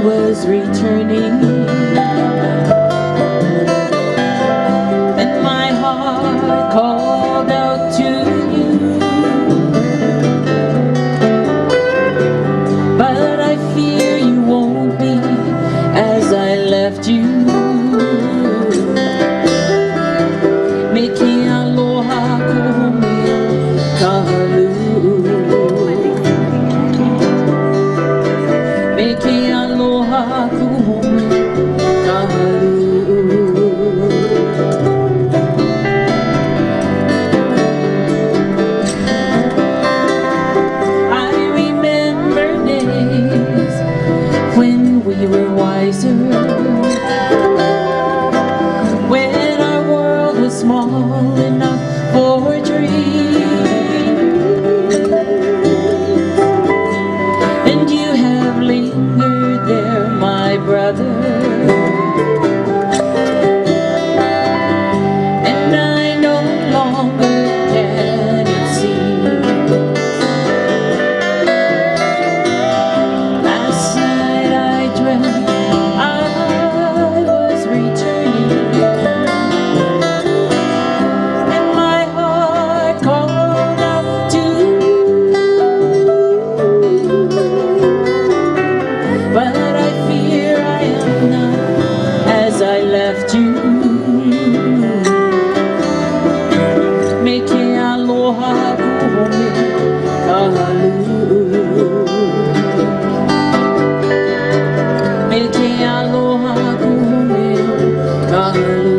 was returning, and my heart called out to you, but I fear you won't be as I left you. Miki aloha kuhumio kahalu, Miki aloha kuhumio kahalu. I remember days when we were wiser, when our world was small enough for a dream, and you have lingered there, my brother, and I no longer can it seem. Last night I dreamt I was returning, and my heart called out to you, but I fear I am not as I left you. Miki aloha kuhumio kahalu, Miki aloha kuhumio kahalu.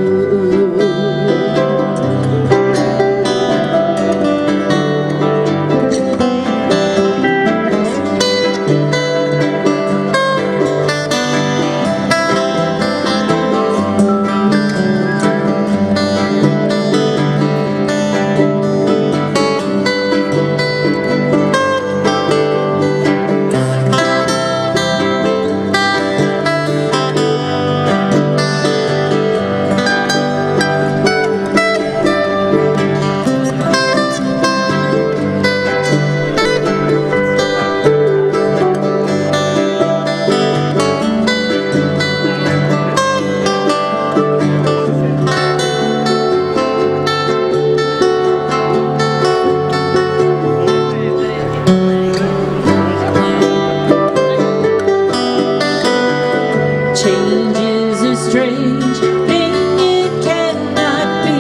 Change is a strange thing, it cannot be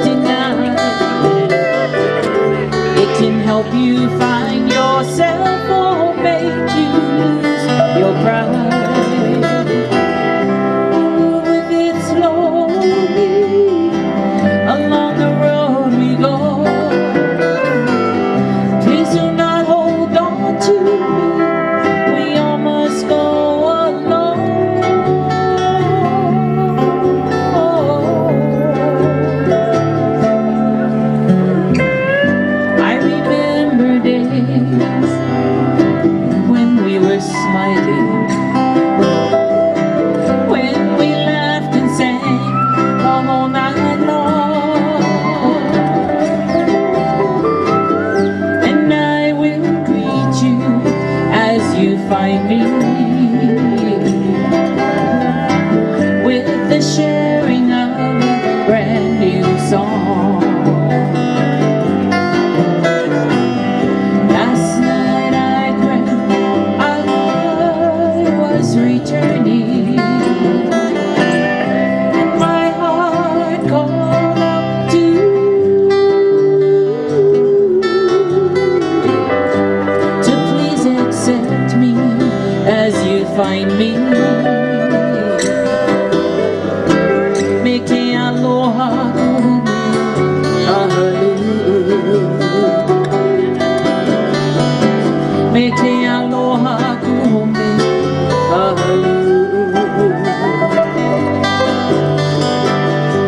denied. It can help you find yourself or make you lose your pride. With it slowly along the road we go, please do not hold on to me, we all must go alone. I remember days when we were smiling, when we laughed and sang the whole night long, and I will greet you as you find me, with the sharing of a brand new song. Last night I dreamt I was returning, and my heart called out to please accept me as you find me. Miki aloha kuhumio kahalu, Miki aloha kuhumio kahalu,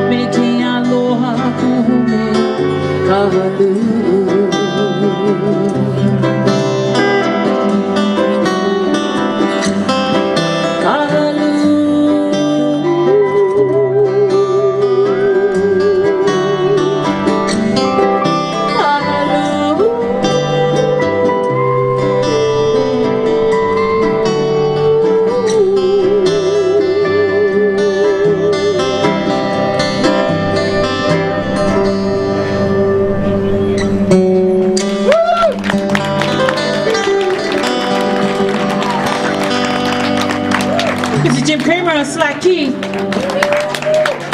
Miki aloha kuhumio kahalu. Kahalu. Mr. Jim Kramer on Slack Key.